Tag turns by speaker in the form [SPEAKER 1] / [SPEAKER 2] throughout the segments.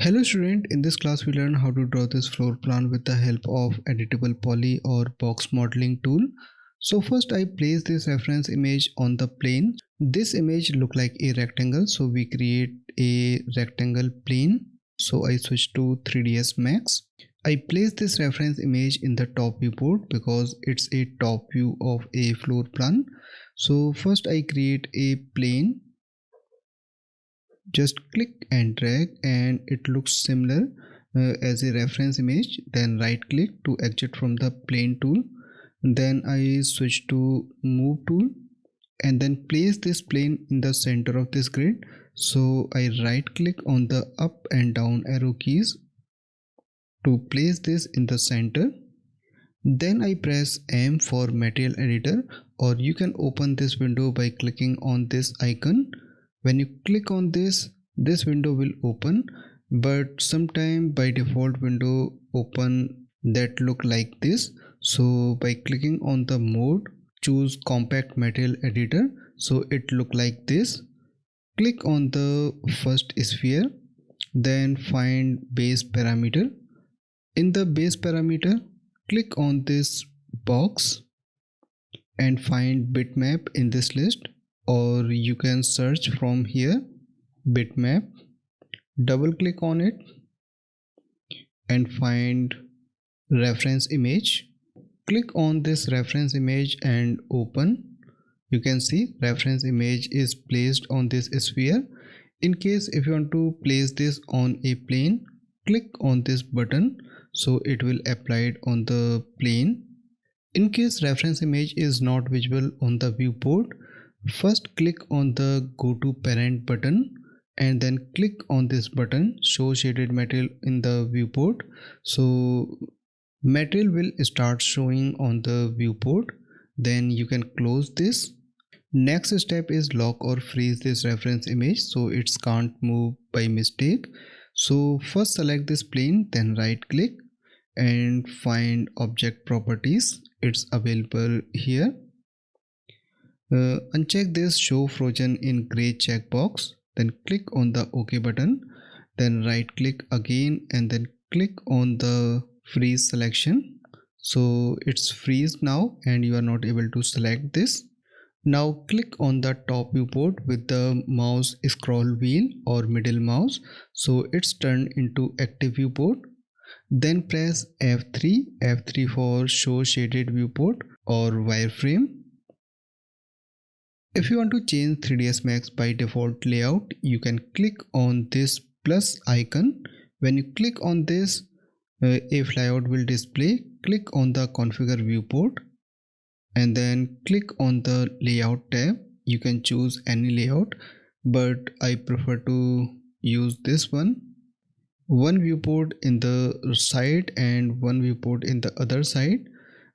[SPEAKER 1] Hello student, in this class we learn how to draw this floor plan with the help of editable poly or box modeling tool. So first I place this reference image on the plane. This image look like a rectangle, so we create a rectangle plane. So I switch to 3ds Max. I place this reference image in the top viewport because it's a top view of a floor plan. So first I create a plane. Just click and drag and it looks similar as a reference image. Then right click to exit from the plane tool. Then I switch to move tool and then place this plane in the center of this grid. So I right click on the up and down arrow keys to place this in the center. Then I press M for material editor, or you can open this window by clicking on this icon. When you click on this window will open, but sometime by default window open that look like this. So by clicking on the mode, choose compact material editor, so it look like this. Click on the first sphere, then find base parameter. In the base parameter, click on this box and find bitmap in this list, or you can search from here bitmap. Double click on it and find reference image. Click on this reference image and open. You can see reference image is placed on this sphere. In case if you want to place this on a plane, click on this button, so it will apply it on the plane. In case reference image is not visible on the viewport, first click on the go to parent button and then click on this button, show shaded material in the viewport. So material will start showing on the viewport. Then you can close this. Next step is lock or freeze this reference image so it can't move by mistake. So first select this plane, then right click and find object properties. It's available here. Uncheck this show frozen in gray checkbox, then click on the OK button, then right click again and then click on the freeze selection. So it's freeze now and you are not able to select this. Now click on the top viewport with the mouse scroll wheel or middle mouse, so it's turned into active viewport. Then press F3 for show shaded viewport or wireframe. If you want to change 3ds Max by default layout, you can click on this plus icon. When you click on this, a flyout will display. Click on the configure viewport and then click on the layout tab. You can choose any layout, but I prefer to use this one. One viewport in the side and one viewport in the other side.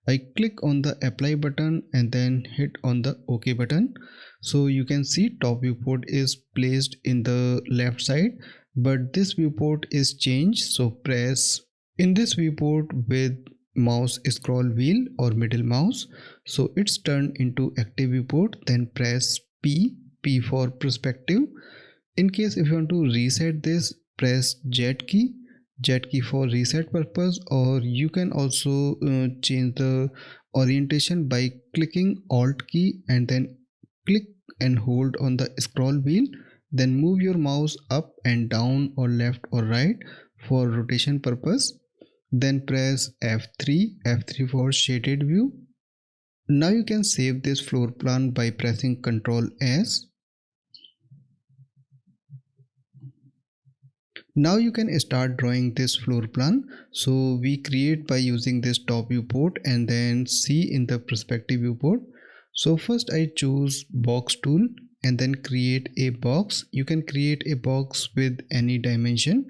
[SPEAKER 1] I click on the apply button and then hit on the OK button. So you can see top viewport is placed in the left side, but this viewport is changed. So press in this viewport with mouse scroll wheel or middle mouse, so it's turned into active viewport. Then press P for perspective. In case if you want to reset this, press Z key for reset purpose, or you can also change the orientation by clicking Alt key and then click and hold on the scroll wheel, then move your mouse up and down or left or right for rotation purpose. Then press F3 for shaded view. Now you can save this floor plan by pressing Ctrl S. Now you can start drawing this floor plan. So we create by using this top viewport and then see in the perspective viewport. So first I choose box tool and then create a box. You can create a box with any dimension.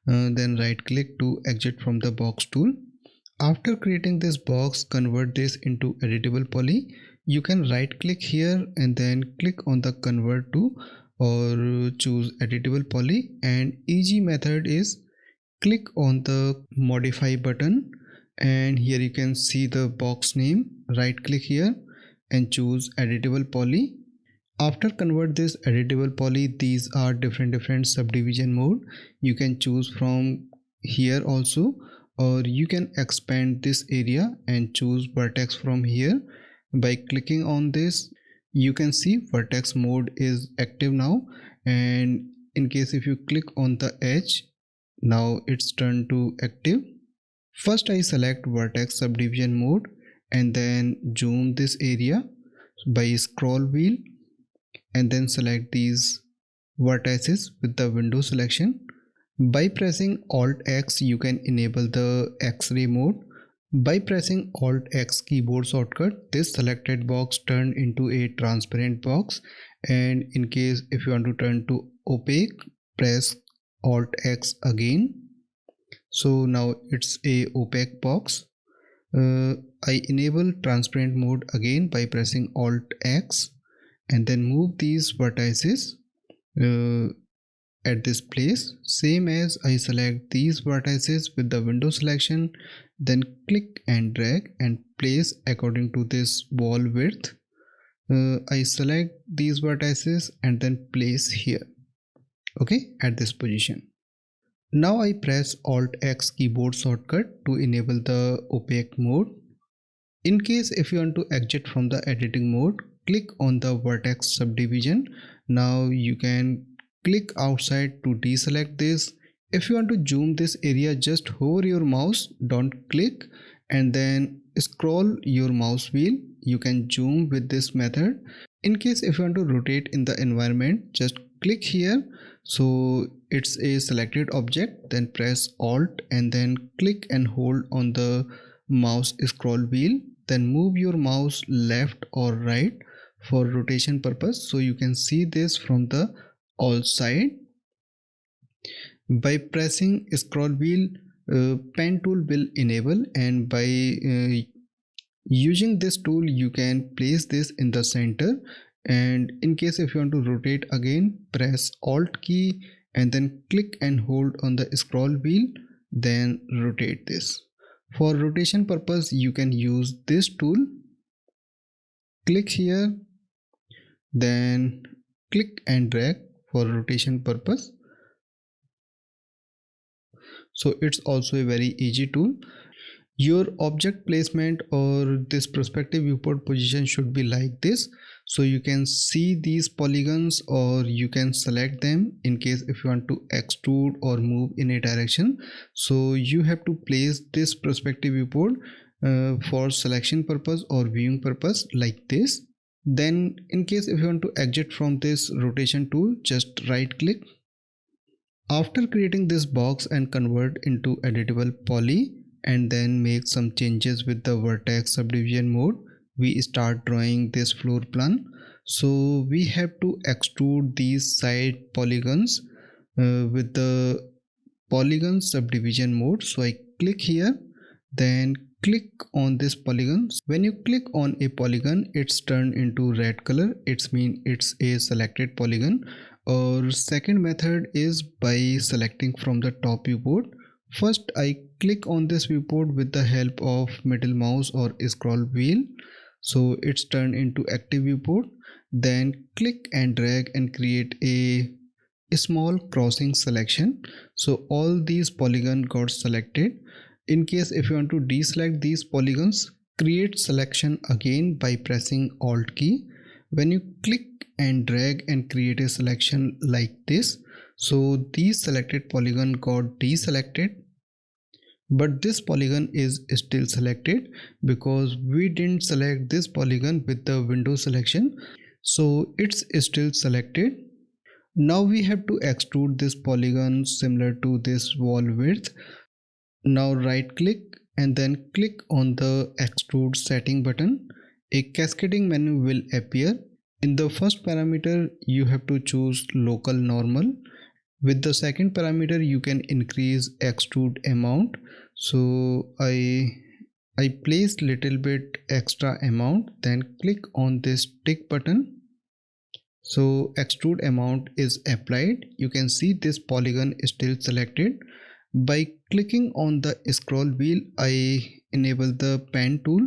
[SPEAKER 1] Then right click to exit from the box tool. After creating this box, convert this into editable poly. You can right click here and then click on the convert to or choose editable poly, and easy method is click on the modify button and here you can see the box name. Right click here and choose editable poly. After convert this editable poly, these are different subdivision mode. You can choose from here also, or you can expand this area and choose vertex from here. By clicking on this, you can see vertex mode is active now, and in case if you click on the edge, now it's turned to active. First I select vertex subdivision mode and then zoom this area by scroll wheel, and then select these vertices with the window selection. By pressing Alt X, you can enable the X-ray mode. By pressing Alt X keyboard shortcut, this selected box turn into a transparent box, and in case if you want to turn to opaque, press Alt X again. So now it's a opaque box. I enable transparent mode again by pressing Alt X and then move these vertices at this place, same as I select these vertices with the window selection, then click and drag and place according to this wall width. I select these vertices and then place here, okay, at this position. Now I press Alt X keyboard shortcut to enable the opaque mode. In case if you want to exit from the editing mode, click on the vertex subdivision. Now you can click outside to deselect this. If you want to zoom this area, just hover your mouse, don't click, and then scroll your mouse wheel. You can zoom with this method. In case if you want to rotate in the environment, just click here, so it's a selected object, then press Alt and then click and hold on the mouse scroll wheel, then move your mouse left or right for rotation purpose, so you can see this from the all side. By pressing scroll wheel, pen tool will enable, and by using this tool you can place this in the center, and in case if you want to rotate again, press Alt key and then click and hold on the scroll wheel, then rotate this. For rotation purpose you can use this tool. Click here, then click and drag for rotation purpose. So it's also a very easy tool. Your object placement or this perspective viewport position should be like this, so you can see these polygons or you can select them in case if you want to extrude or move in a direction. So you have to place this perspective viewport for selection purpose or viewing purpose like this. Then in case if you want to exit from this rotation tool, just right click. After creating this box and convert into editable poly and then make some changes with the vertex subdivision mode, we start drawing this floor plan. So we have to extrude these side polygons with the polygon subdivision mode. So I click here, then click on this polygon. When you click on a polygon, it's turned into red color. It's mean it's a selected polygon. Our second method is by selecting from the top viewport. First I click on this viewport with the help of middle mouse or scroll wheel, so it's turned into active viewport. Then click and drag and create a small crossing selection, so all these polygons got selected. In case if you want to deselect these polygons, create selection again by pressing Alt key. When you click and drag and create a selection like this, so these selected polygon got deselected, but this polygon is still selected because we didn't select this polygon with the window selection, so it's still selected. Now we have to extrude this polygon similar to this wall width. Now right click and then click on the extrude setting button. A cascading menu will appear. In the first parameter you have to choose local normal. With the second parameter you can increase extrude amount, so I placed little bit extra amount, then click on this tick button. So extrude amount is applied. You can see this polygon is still selected. By clicking on the scroll wheel, I enable the pen tool,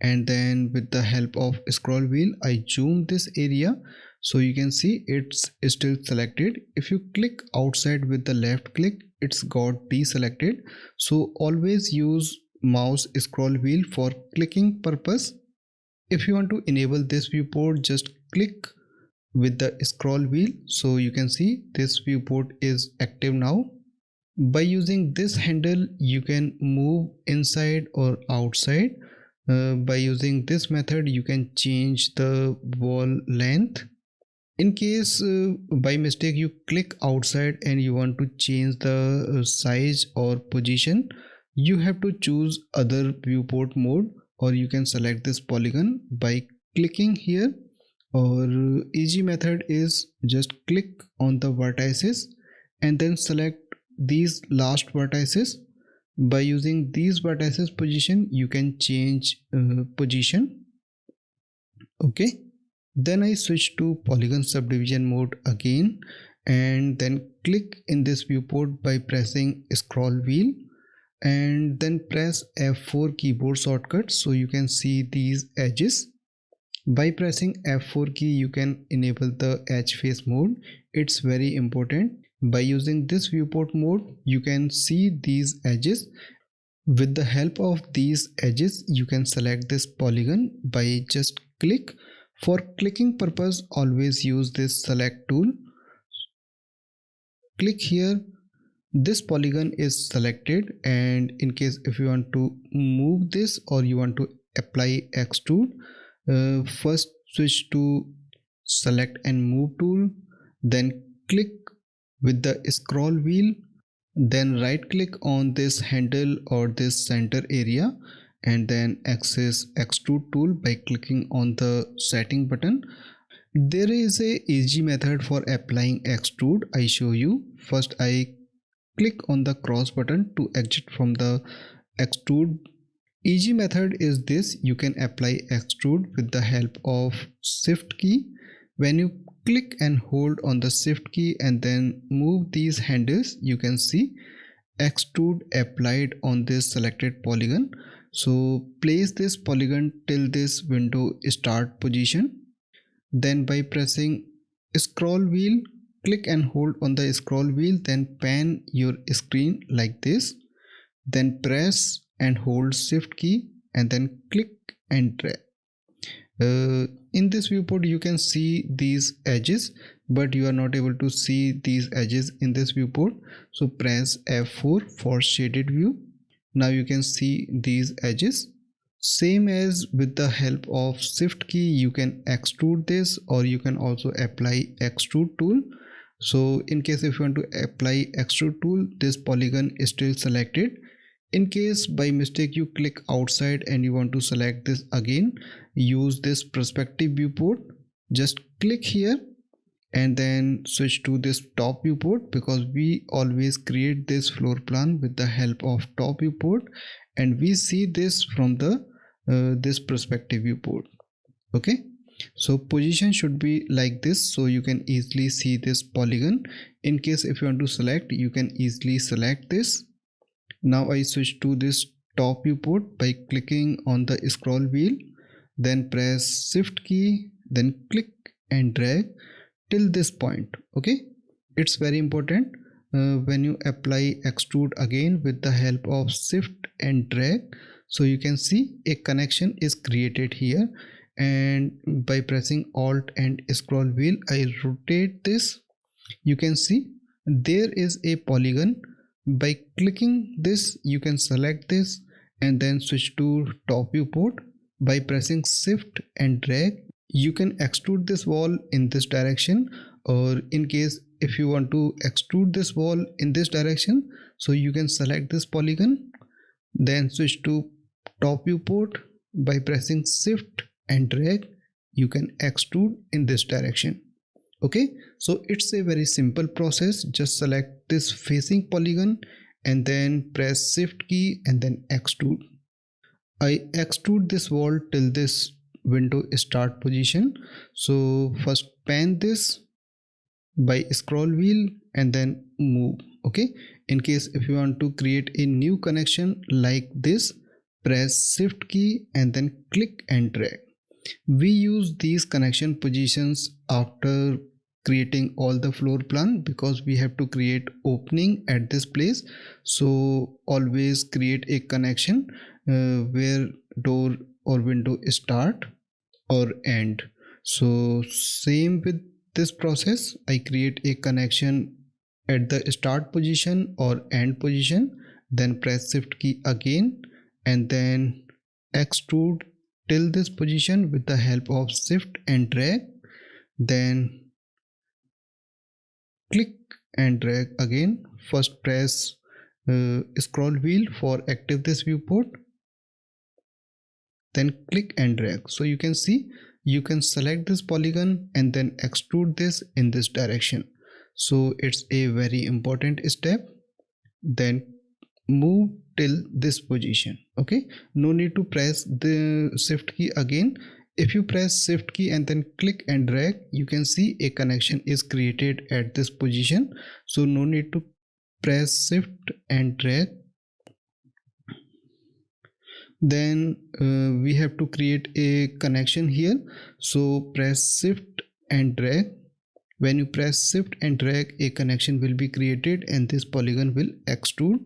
[SPEAKER 1] and then with the help of scroll wheel I zoom this area. so you can see it's still selected. If you click outside with the left click, it's got deselected. So always use mouse scroll wheel for clicking purpose. If you want to enable this viewport, just click with the scroll wheel, so you can see this viewport is active now. By using this handle you can move inside or outside. By using this method you can change the wall length. In case by mistake you click outside and you want to change the size or position, you have to choose other viewport mode, or you can select this polygon by clicking here. Or easy method is just click on the vertices and then select these last vertices. By using these vertices position you can change position. Okay, then I switch to polygon subdivision mode again, and then click in this viewport by pressing scroll wheel and then press F4 keyboard shortcut, so you can see these edges. By pressing F4 key you can enable the edge face mode. It's very important. By using this viewport mode you can see these edges. With the help of these edges you can select this polygon by just click. For clicking purpose always use this select tool. Click here, this polygon is selected, and in case if you want to move this or you want to apply extrude, first switch to select and move tool, then click with the scroll wheel, then right click on this handle or this center area, and then access extrude tool by clicking on the setting button. There is a easy method for applying extrude. I show you. First I click on the cross button to exit from the extrude. Easy method is this: you can apply extrude with the help of shift key. When you click and hold on the shift key and then move these handles, you can see extrude applied on this selected polygon. So place this polygon till this window start position. Then by pressing scroll wheel, click and hold on the scroll wheel, then pan your screen like this. Then press and hold shift key and then click and drag. In this viewport you can see these edges, but you are not able to see these edges in this viewport. So press F4 for shaded view. Now you can see these edges. Same as with the help of shift key you can extrude this, or you can also apply extrude tool. So in case if you want to apply extrude tool, this polygon is still selected. In case by mistake you click outside and you want to select this again, use this perspective viewport. Just click here and then switch to this top viewport, because we always create this floor plan with the help of top viewport and we see this from the this perspective viewport. Okay, so position should be like this, so you can easily see this polygon. In case if you want to select, you can easily select this. Now I switch to this top viewport by clicking on the scroll wheel, then press shift key, then click and drag till this point. Okay, it's very important. When you apply extrude again with the help of shift and drag, so you can see a connection is created here, and by pressing alt and scroll wheel I rotate this. You can see there is a polygon. By clicking this you can select this and then switch to top viewport. By pressing shift and drag you can extrude this wall in this direction, or in case if you want to extrude this wall in this direction, so you can select this polygon, then switch to top viewport. By pressing shift and drag you can extrude in this direction. Okay, so it's a very simple process. Just select this facing polygon and then press shift key and then extrude. I extrude this wall till this window start position. So first pan this by scroll wheel and then move. Okay, in case if you want to create a new connection like this, press shift key and then click and drag. We use these connection positions after creating all the floor plan because we have to create opening at this place. So always create a connection where door or window start or end. So same with this process, I create a connection at the start position or end position, then press shift key again and then extrude till this position with the help of shift and drag, then click and drag again. First press scroll wheel for active this viewport, then click and drag. So you can see you can select this polygon and then extrude this in this direction. So it's a very important step. Then move till this position. Okay, no need to press the shift key again. If you press shift key and then click and drag, you can see a connection is created at this position. So no need to press shift and drag. Then we have to create a connection here. So press shift and drag. When you press shift and drag, a connection will be created and this polygon will extrude.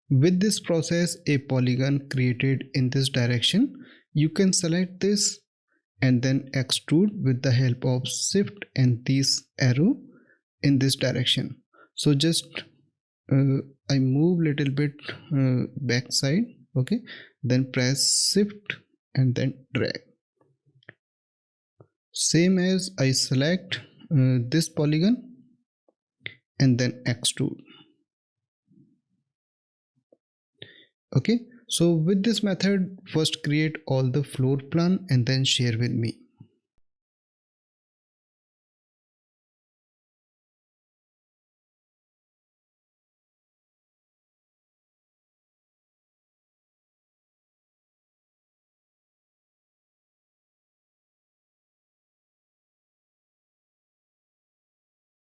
[SPEAKER 1] With this process, a polygon created in this direction, you can select this and then extrude with the help of shift and this arrow in this direction. So just I move little bit back side. Okay, then press shift and then drag. Same as I select this polygon and then extrude. Okay, so with this method, first create all the floor plan and then share with me.